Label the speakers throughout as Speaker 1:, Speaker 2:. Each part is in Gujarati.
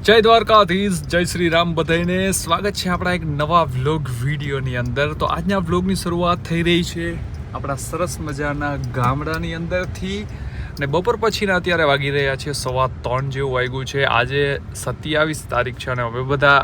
Speaker 1: જય દ્વારકાધીશ, જય શ્રી રામ બધાઈને સ્વાગત છે આપણા એક નવા વ્લોગ વિડીયોની અંદર. તો આજના વ્લોગની શરૂઆત થઈ રહી છે આપણા સરસ મજાના ગામડાની અંદરથી અને બપોર પછીના અત્યારે વાગી રહ્યા છે 3:15 જેવું વાગ્યું છે. આજે 27 તારીખ છે અને અમે બધા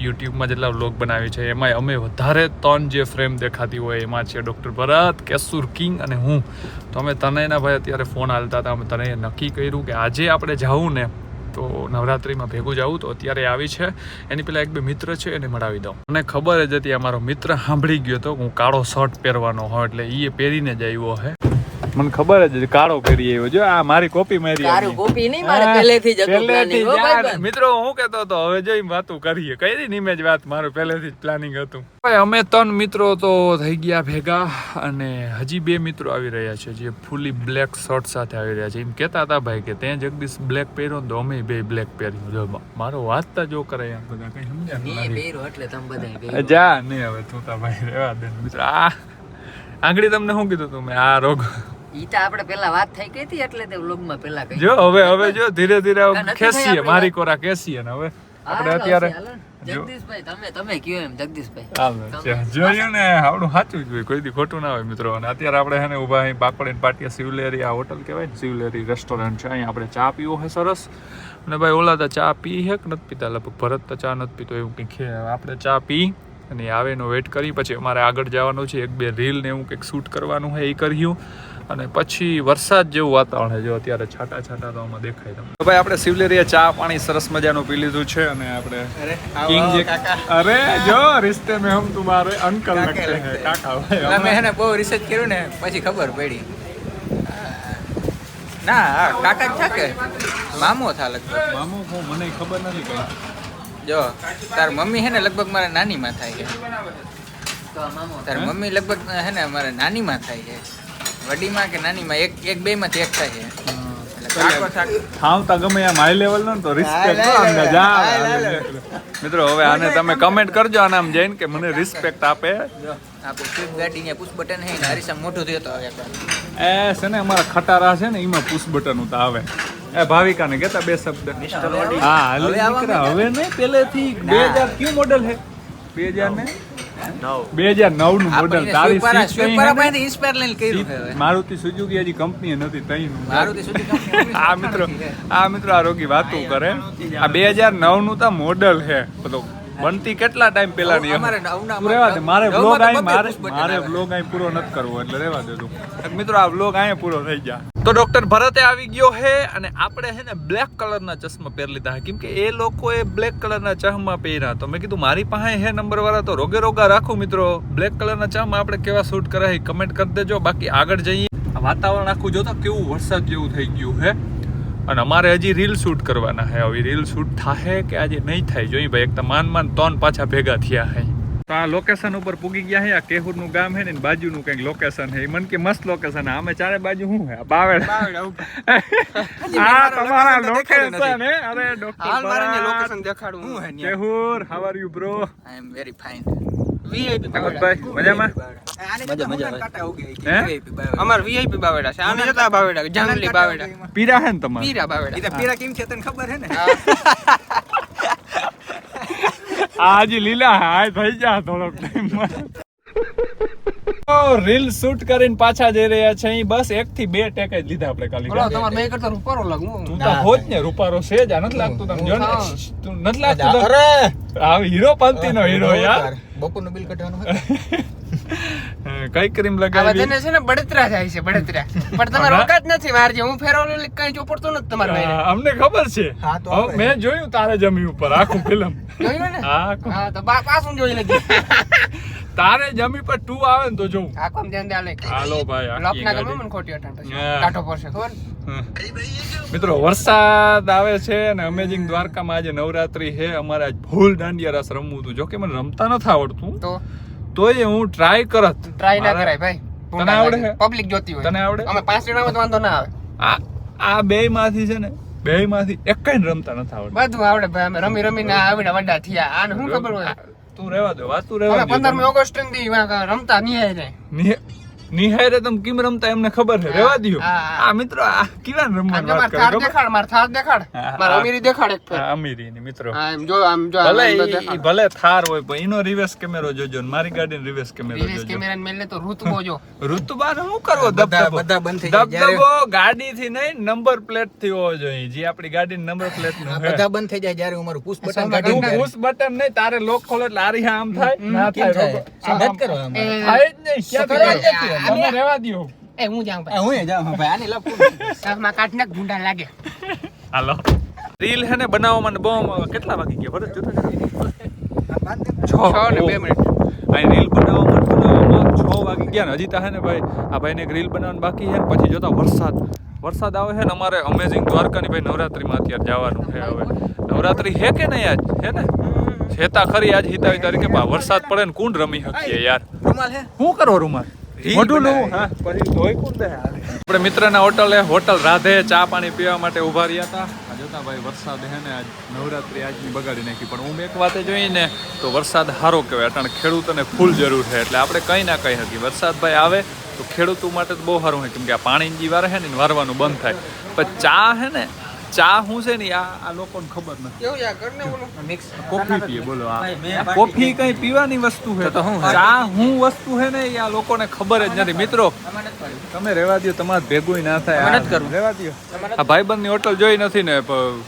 Speaker 1: યુટ્યુબમાં જેટલા વ્લોગ બનાવી છે એમાં અમે વધારે 3 જે ફ્રેમ દેખાતી હોય એમાં છે ડૉક્ટર ભરત, કેસુર કિંગ અને હું. તો અમે તનયના ભાઈ અત્યારે ફોન હાલતા હતા. અમે તનયે નક્કી કર્યું કે આજે આપણે જાવું ને તો નવરાત્રિમાં ભેગું જવું. તો અત્યારે આવી છે એની પેલા એક બે મિત્ર છે એને મળાવી દઉં. મને ખબર જ હતી અમારો મિત્ર સાંભળી ગયો તો હું કાળો શર્ટ પહેરવાનો હોય એટલે એ પહેરીને જ આવ્યો હે. મને ખબર જ કાળો પહેરી આવ્યો. જો આ મારી કોપી મારી
Speaker 2: તારું કોપી નહીં, મારે પહેલેથી જ હતું પ્લાનિંગ. હો ભાઈ
Speaker 1: મિત્રો હું કહેતો હતો હવે જોઈ વાતો કરીએ કઈ નિમે જ વાત મારું પહેલેથી જ પ્લાનિંગ હતું. અમે 3 મિત્રો તો થઈ ગયા ભેગા અને હજી 2 મિત્રો આવી રહ્યા છે જે ફૂલી બ્લેક શર્ટ સાથે આવી રહ્યા છે. એમ કહેતા હતા ભાઈ કે તે જગદીશ બ્લેક પહેર્યો તો અમે બે બ્લેક પહેર્યું. જો મારો વાંચતા જો કરે એમ બધા કઈ સમજ્યા
Speaker 2: નહીં પહેરો એટલે તમે બધા
Speaker 1: જા નહીં હવે તું તા ભાઈ રહેવા દે મિત્રો. આ આંગળી તમને શું કીધું તું મેં આ રોગ
Speaker 2: ઈ તો આપણે પેલા વાત થઈ ગઈ હતી એટલે તે વ્લોગમાં પેલા કહી.
Speaker 1: જો હવે જો ધીરે ધીરે ખેસીએ મારી કોરા ખેસીએ ને હવે આપણે અત્યારે
Speaker 2: જગદીશભાઈ તમે કયો એમ જગદીશભાઈ
Speaker 1: જોયું ને આવડું સાચું જ હોય, કોઈ દી ખોટું ના હોય મિત્રો. અને અત્યારે આપણે હે ને ઉભા અહીં બાકડે પાટિયા શિવલેરી આ હોટલ કહેવાય ને શિવલેરી રેસ્ટોરન્ટ છે. અહીંયા આપણે ચા પીવો છે સરસ. અને ભાઈ ઓલા તો ચા પી હે કે નથી પીતા, લગભગ ભરત તો ચા નથી પીતો એવું કંઈક છે. આપણે ચા પી અને આવે એનો વેઇટ કરી પછી અમારે આગળ જવાનું છે. 1-2 રીલ ને એવું કંઈક શૂટ કરવાનું હોય એ કર્યું અને પછી વરસાદ જેવું વાતાવરણ છે. જો અત્યારે છાંટા છાંટા તો આમાં દેખાય તમને. તો ભાઈ આપણે શિવલેરીએ ચા પાણી સરસ મજાનું પી લીધું છે અને આપણે કિંગ જે અરે જો રિશ્તે મેં હમ તુમારે અંકલ લગતે હે કાકા ભાઈ.
Speaker 3: અમે હે ને બહુ રિસર્ચ કર્યું ને પછી ખબર પડી ના કાકા જ છે કે મામો થા લગભગ.
Speaker 1: મામો હું મને ખબર નથી કઈ.
Speaker 3: જો તાર મમ્મી હે ને લગભગ મારા નાની માં થાય છે. તાર મમ્મી લગભગ હે ને મારા નાની માં થાય છે. વડી માં કે નાની માં એક બે માંથી એક થાય છે.
Speaker 1: ખાવતા ગમે એમ હાઈ લેવલ નો તો રિસ્પેક્ટ મિત્રો. હવે આને તમે કમેન્ટ કરજો આને આમ જઈને કે મને રિસ્પેક્ટ આપે.
Speaker 3: આપણે સ્વિફ્ટ ગાડી ને પુશ બટન હે ને હરીસા મોઢું થયો તો એકવાર
Speaker 1: એ છે ને અમારા ખટારા છે ને એમાં પુશ બટન ઉતા આવે. એ ભાવિકાને કહેતા 2 શબ્દ. હા હવે નહીં પહેલેથી 2000 કયું મોડલ છે 2009 નું મોડલ. તારી
Speaker 3: ઇન્સ્પાયર લઈને કર્યું છે.
Speaker 1: મારુતિ સુઝુકી હજી કંપની નથી તઈનું.
Speaker 3: મારુતિ સુઝુકી
Speaker 1: આ મિત્રો આ રોગી વાતો કરે. આ 2009 નું તો મોડલ છે બધો. બનતી કેટલા ટાઈમ પહેલાની રહેવા દે. મારે વ્લોગ અહીં પૂરો નથી કરવો એટલે રહેવા દે તું. મિત્રો આ વ્લોગ અહીંયા પૂરો થઈ જાય. તો ડોક્ટર ભરતે આવી ગયો છે અને આપણે છે ને બ્લેક કલરના ચશ્મા પહેરી લીધા છે કેમ કે એ લોકોએ બ્લેક કલરના ચશ્મા પહેર્યા. તો મેં કીધું મારી પાસે હે નંબર વાળા તો રોગા રાખું મિત્રો. બ્લેક કલરના ચશ્મા આપણે કેવા શૂટ કરાય કમેન્ટ કરી દેજો. બાકી આગળ જઈએ. વાતાવરણ આખું જોતા કેવું વરસાદ જેવું થઈ ગયું છે અને અમારે હજી રીલ શૂટ કરવાના છે. હવે રીલ શૂટ થાય કે આજે નહીં થાય જોઈ ભાઈ. એક તો માન 3 પાછા ભેગા થયા છે. તો આ લોકેશન ઉપર પૂગી ગયા છે. આ કેહુરનું ગામ છે ને બાજુનું કંઈક લોકેશન છે. મને કે મસ્ત લોકેશન. આમે ચારે બાજુ શું છે બાવેડા. આ તમારા લોકેશન હે. અરે ડોક્ટર
Speaker 3: લોકેશન દેખાડું હું હે
Speaker 1: કેહુર how are you bro?
Speaker 3: I am very fine.
Speaker 1: ભાઈ મજામાં?
Speaker 3: અમાર વીઆઈપી બાવેડા છે. આને જતા બાવેડા જંગલી બાવેડા
Speaker 1: પીરા હે ને તમારે?
Speaker 3: પીરા બાવેડા.
Speaker 2: ઈ પીરા કેમ છે તને ખબર હે ને?
Speaker 1: આ હજી લીલા હાય થઈ જા થોડોક ટાઈમ. રીલ શૂટ કરીને પાછા જઈ રહ્યા છે. બસ 1 થી 2 ટેક જ લીધા આપણે ખાલી.
Speaker 2: તમારે બે કરતા રૂપારો લાગુ.
Speaker 1: તું તો હોત ને રૂપારો છે જ નથી લાગતું તમને. જો ને તું નથી લાગતું. અરે આ હીરો પંતી નો હીરો યાર.
Speaker 3: બપોરનું બિલ કઢવાનું
Speaker 1: કઈ ક્રીમ લગાવી?
Speaker 2: તને છે ને બળતરા થાય છે બળતરા. પણ તમારે ઓકાત નથી વાર જે હું ફેરવલો કઈ ચોપડતો નથી તમારે ભાઈ.
Speaker 1: અમને ખબર છે. મેં જોયું તારે જમી ઉપર આખું ફિલ્મ
Speaker 2: જોયું ને. હા તો પાછું જોઈ લેજે.
Speaker 1: તારે જમી પર 2 આવે ને તો જોઉં.
Speaker 2: આખો ધ્યાન દે આલે.
Speaker 1: હાલો ભાઈ
Speaker 2: લોકના ગમે મને ખોટી અટણ પછી કાટો પડશે ખબર.
Speaker 1: મિત્રો વરસાદ આવે છે અને અમેઝિંગ દ્વારકામાં આજે નવરાત્રી છે. અમારે આજ ફૂલ દાંડિયા રસ રમવું હતું. જો કે મને રમતા નથી આવડતું તોય હું ટ્રાય કરત.
Speaker 2: ટ્રાય ના કરાય ભાઈ.
Speaker 1: તને આવડે છે?
Speaker 2: પબ્લિક જોતી હોય.
Speaker 1: તને આવડે?
Speaker 2: અમે 5 જણામાં તો વાંધો ના આવે.
Speaker 1: આ બે માંથી છે ને એક કઈ રમતા નથી આવડતું.
Speaker 2: બધું આવડે ભાઈ. અમે રમી રમીને આવીને વડા થયા. આને શું ખબર હોય?
Speaker 1: તું રહેવા દે વાતું રહેવા દે.
Speaker 2: 15મી ઓગસ્ટ ની રમતા નહીં.
Speaker 1: નિહારે તમે કેમ રમતા એમને ખબર છે રેવા દ્યો
Speaker 2: હા.
Speaker 1: આ મિત્રો આ કેવા રમવાની વાત કરે
Speaker 2: થાર
Speaker 1: ખબર?
Speaker 2: દેખાડ માર થાર દેખાડ
Speaker 1: હા,
Speaker 2: માર
Speaker 1: હા.
Speaker 2: અમીરી દેખાડ એક ફેર
Speaker 1: આ અમીરીની મિત્રો
Speaker 2: હા એમ જો આમ જો
Speaker 1: ભલે
Speaker 2: આમ
Speaker 1: ઈ
Speaker 2: દેખાડ
Speaker 1: ભલે થાર હોય પણ એનો રિવર્સ કેમેરો જોજો ને મારી ગાડીનો રિવર્સ કેમેરો
Speaker 2: રિવર્સ
Speaker 1: જોજો
Speaker 2: કેમેરા મેલે તો ઋતુબો જો
Speaker 1: ઋતુબાને શું કરવો
Speaker 3: બધા બંધ થઈ જાય જ્યારે
Speaker 1: દબદબો ગાડી થી નહીં નંબર પ્લેટ થી હોવો જોઈએ જે આપણી ગાડી નંબર પ્લેટ નું હે
Speaker 3: બધા બંધ થઈ જાય જ્યારે હું મારું પુશ બટન
Speaker 1: તું
Speaker 3: કાઢી
Speaker 1: પુશ બટન નહીં તારે લોક ખોલો એટલે આરી આમ થાય ના
Speaker 3: કેમ
Speaker 1: થાય
Speaker 3: થાય નથી કરવા
Speaker 2: એ,
Speaker 1: થાય જ નહીં ક્યાં
Speaker 2: સકર
Speaker 1: થાય?
Speaker 2: જ નથી.
Speaker 1: તમે રહેવા દ્યો
Speaker 2: એ હું જાઉં ભાઈ
Speaker 3: હું જાઉં ભાઈ આને લપું
Speaker 2: શાકમાં કાઢ નાખ ગુંડા લાગે
Speaker 1: હાલો રીલ હે ને બનાવવામાં ને બહુ કેટલા વાગી ગયા ભરત જોતા
Speaker 2: છ ને 2 મિનિટ
Speaker 1: આ રીલ બનાવવામાં 6 વાગી ગયા ને હજી તો હે ને ભાઈ આ ભાઈને એક રીલ બનાવવાનું બાકી છે ને પછી જોતા વરસાદ આવે છે ને અમારે અમેઝિંગ દ્વારકાની ભાઈ નવરાત્રીમાં અત્યારે જવાનું છે હવે નવરાત્રી હે કે નહીં આજ હે ને છેતા ખરી આજ હિતાવી તારીખે વરસાદ પડે ને કુંડ રમી શકીએ યાર
Speaker 3: રૂમાલ હે
Speaker 1: શું કરો રૂમાલ મોઢું નું હા પછી ધોઈ કોણ દે આપણે મિત્રના હોટલ રાધે ચા પાણી પીવા માટે ઉભા રહ્યા હતા આ જોતા ભાઈ વરસાદ હે ને આજ નવરાત્રી આજની બગાડી નાખી પણ હું એક વાતે જોઈને તો વરસાદ સારો કહેવાય અટાણે ખેડૂતોને ફૂલ જરૂર છે એટલે આપણે કંઈ ના કહી શકીએ વરસાદ ભાઈ આવે તો ખેડૂતો માટે તો બહુ સારું હોય કેમ કે આ પાણીની જે વાર હે ને વારવાનું બંધ થાય પણ ચા હે ને ચા શું છે ને આ લોકોને ખબર નથી
Speaker 2: કેવું યાર કરને બોલો
Speaker 3: મિક્સ
Speaker 1: કોફી પીએ બોલો આ કોફી કઈ પીવાની વસ્તુ છે
Speaker 3: તો શું છે?
Speaker 1: ચા શું વસ્તુ છે ને એ આ લોકોને ખબર જ નથી મિત્રો તમે રહેવા દો તમારે ભેગું ના થાય
Speaker 3: મહેનત કરવું.
Speaker 1: રહેવા દો આ ભાઈબંધની હોટલ જોઈ નથી ને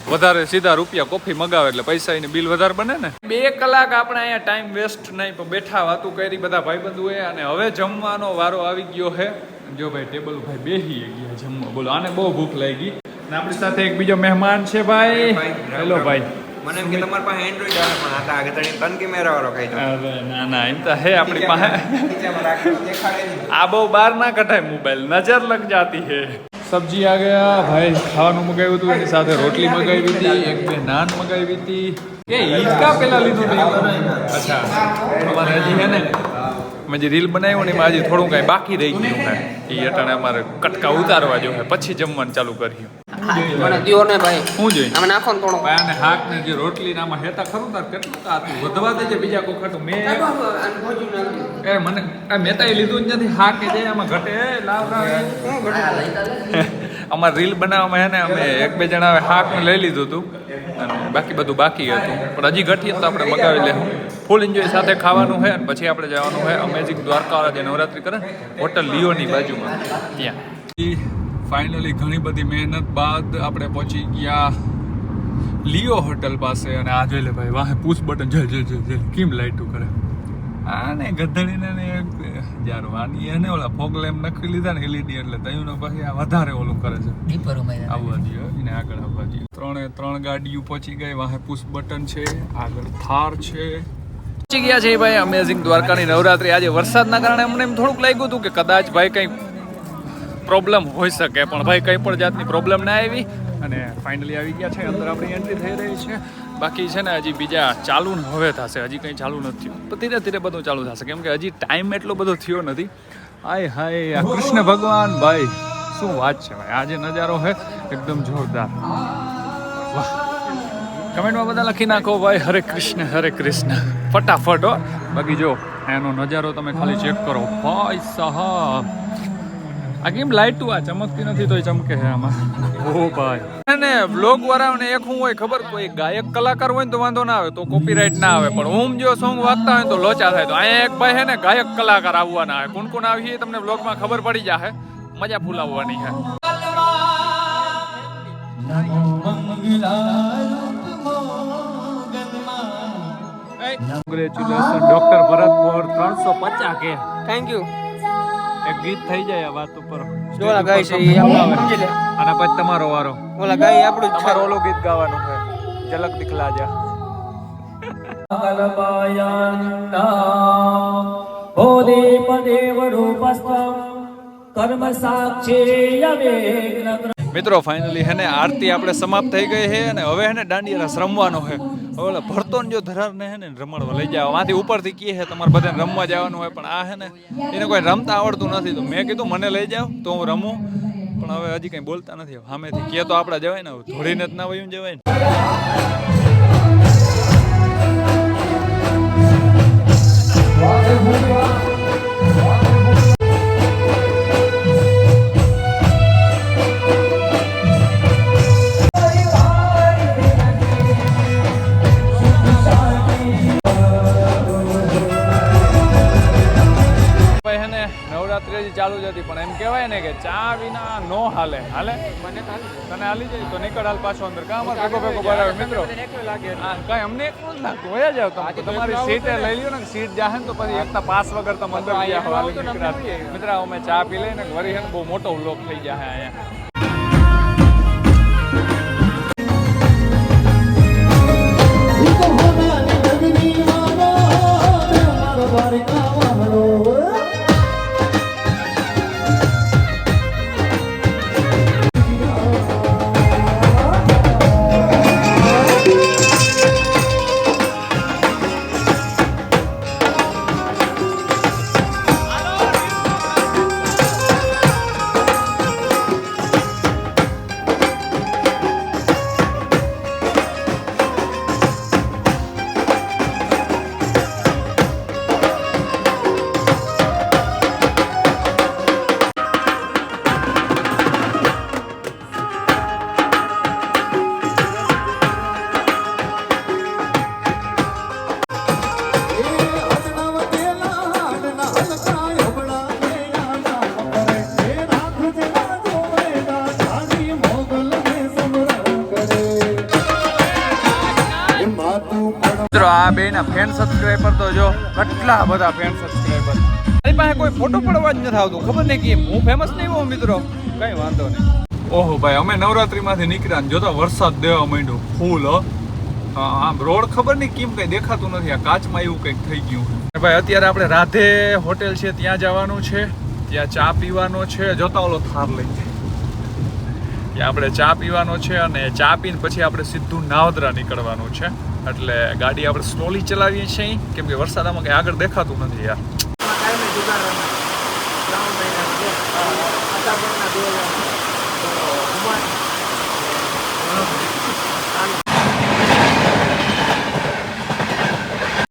Speaker 1: વધારે સીધા રૂપિયા કોફી મગાવે એટલે પૈસા એને બિલ વધારે બને ને 2 કલાક આપણે અહીંયા ટાઈમ વેસ્ટ નહીં પણ બેઠા વાતું કરી બધા ભાઈબંધોએ અને હવે જમવાનો વારો આવી ગયો છે જો ભાઈ ટેબલ ભાઈ બેસી ગયા જમવા બોલો આને બહુ ભૂખ લાગી અને આપણી સાથે એક બીજો મહેમાન છે ભાઈ હેલો ભાઈ
Speaker 4: મને એમ કે તમારી પાસે એન્ડ્રોઈડ આવે પણ આ તો આગળ તણી 3 કેમેરા વાળો કહી દો
Speaker 1: અરે ના ના એમ તો હે આપણી પાસે
Speaker 4: ખીચામાં રાખીને દેખાડે નહીં.
Speaker 1: આ બહુ બહાર ના કઢાય મોબાઈલ નજર લગ જાતી હે સબ્જી આ ગયા ભાઈ ખાવાનું મગાવ્યું હતું એની સાથે રોટલી મગાવી હતી એક બે નાન મગાવી હતી કે ઈજકા પેલા લીધું હતું અચ્છા અમારે હજી હે ને મેં જે રીલ બનાવ્યું ને એમાં હજી થોડું કાંઈ બાકી રહી ગયું હે એ અટાણે અમારે કટકા ઉતારવા જો હે પછી જમવાનું ચાલુ કર્યું
Speaker 2: મને દિયો ને ભાઈ
Speaker 1: શું જોઈએ
Speaker 2: આમાં નાખો ને થોડો
Speaker 1: ભાઈ આને હાક ને જે રોટલી ને આમાં હેતા ખરું તાર કેટલું કાતું વધવા દેજે બીજા કોઈ ખાતું મેં એ મને આ મેં તો એ લીધું જ નથી હા કે જે આમાં ઘટે લાવ અમારે રીલ બનાવવામાં હે ને અમે એક બે જણા હાક ને લઈ લીધું હતું અને બાકી બધું બાકી હતું પણ હજી ઘટીએ તો આપણે મગાવી લેવું ફૂલ એન્જોય સાથે ખાવાનું છે અને પછી આપણે જવાનું છે અમેઝિંગ દ્વારકા જે નવરાત્રી કરે હોટલ લિયોની બાજુમાં ત્યાં ફાઇનલી ઘણી બધી મહેનત બાદ આપણે પહોંચી ગયા લિયો હોટલ પાસે અને આ જોઈ લે ભાઈ વાહે પુશ બટન જલ જલ જલ જલ કેમ લાઈટું કરે આને ગધડીને ને યાર વાની એને ઓલા ફોગ લેમ્પ નાખી લીધા ને LED એટલે તયુંનો પછી આ વધારે ઓલું કરે છે
Speaker 3: દીપર ઉમેરા
Speaker 1: આવવા દઈએ એને આગળ આવવા દઈએ ત્રણ ગાડીઓ પહોંચી ગઈ વાહે પુશ બટન છે આગળ થાર છે પહોંચી ગયા છે ભાઈ અમેઝિંગ દ્વારકાની નવરાત્રી આજે વરસાદના કારણે અમને એમ થોડુંક લાગ્યું હતું કે કદાચ ભાઈ કંઈ પ્રોબ્લેમ હોઈ શકે પણ ભાઈ કંઈ પણ જાતની પ્રોબ્લેમ ના આવી અને ફાઇનલી આવી ગયા છે અંદર આપણી એન્ટ્રી થઈ રહી છે બાકી છે ને હજી બીજા ચાલુ હવે થશે હજી કંઈ ચાલુ નથી થયું તો ધીરે ધીરે બધું ચાલુ થશે કેમ કે હજી ટાઈમ એટલો બધો થયો નથી હાય હાય આ કૃષ્ણ ભગવાન ભાઈ શું વાત છે ભાઈ આ જે નજારો છે એકદમ જોરદાર વાહ કમેન્ટમાં બધા લખી નાખો ભાઈ હરે કૃષ્ણ ફટાફટ હો બાકી જો એનો નજારો તમે ખાલી ચેક કરો ભાઈ સાહેબ આ કેમ લાઈટું આ ચમકતી નથી તોય ચમકે છે આમાં ઓ ભાઈ અને બ્લોગ વાળાને એક શું હોય ખબર કોઈ ગાયક કલાકાર હોય ને તો વાંધો ના આવે તો કોપીરાઇટ ના આવે પણ ઓમ જો સોંગ વાગતા હોય તો લોચા થાય તો અહીંયા એક ભાઈ છે ને ગાયક કલાકાર આવવાના આવે કોણ કોણ આવી તમને બ્લોગમાં ખબર પડી જશે મજા ફૂલાવવાની છે કોંગ્રેચ્યુલેશન ડોક્ટર ભરત બોર 350 કે
Speaker 2: થેન્ક યુ
Speaker 1: એક ગીત થઈ જાય આ વાત ઉપર
Speaker 2: ઓલા ગાય છે ઈ આપણે સમજી લે
Speaker 1: આના પછી તમારો વારો
Speaker 2: ઓલા ગાય આપણું જ છે
Speaker 1: તમારું ઓલું ગીત ગાવાનું છે ઝલક દિખલા જા મિત્રો ફાઇનલી હે ને આરતી આપણે સમાપ્ત થઈ ગઈ છે અને હવે હે ને દાંડિયા રસ રમવાનો છે હવે ઓલા ભરતો જો ધરારને હે ને રમાડવા લઈ જાવ આમાંથી ઉપરથી કહે છે તમારે બધાને રમવા જવાનું હોય પણ આ હે ને એને કોઈ રમતા આવડતું નથી તો મેં કીધું મને લઈ જાવ તો હું રમું પણ હવે હજી કંઈ બોલતા નથી સામેથી કહે તો આપણે જવાય ને ધોળીને જ ના વયું જવાય ને નવરાત્રી હજી ચાલુ જ હતી પણ એમ કહેવાય ને કે ચા વિના નો હાલે હાલે
Speaker 2: મને તો
Speaker 1: તને હાલી જાય તો નીકળ હાલ પાછો અંદર કામ ભેગો ભેગો બરાબર મિત્રો કઈ અમને એકલું જ લાગતું હોય જાવ તમે તમારી સીટે લઈ લ્યો ને સીટ જાહે ને તો પછી એકતા પાસ વગર તમે અંદર ગયા હાલ મિત્ર અમે ચા પી લઈને વરી હે બહુ મોટો વ્લોગ થઈ જાય અહીંયા મિત્રો આ બે ના ફેન સબસ્ક્રાઈબર તો જો કેટલા બધા ફેન સબસ્ક્રાઈબર મારી પાસે કોઈ ફોટો પડવા જ નથી આવતું ખબર નહીં કે હું ફેમસ નહીં હોઉં મિત્રો કઈ વાંધો નહીં ઓહો ભાઈ અમે નવરાત્રીમાંથી નીકળ્યા ને જોતા વરસાદ દેવા માંડ્યો ફૂલ આમ રોડ ખબર નહીં કેમ કઈ દેખાતું નથી આ કાચમાં એવું કંઈક થઈ ગયું ભાઈ અત્યારે આપણે રાધે હોટેલ છે ત્યાં જવાનું છે ત્યાં ચા પીવાનો છે જોતા ઓલો થાર લઈ ત્યાં આપણે ચા પીવાનો છે અને ચા પીને પછી આપણે સીધું નાવદરા નીકળવાનું છે એટલે ગાડી આપણે સ્લોલી ચલાવીએ છીએ કેમ કે વરસાદમાં કંઈ આગળ દેખાતું નથી યાર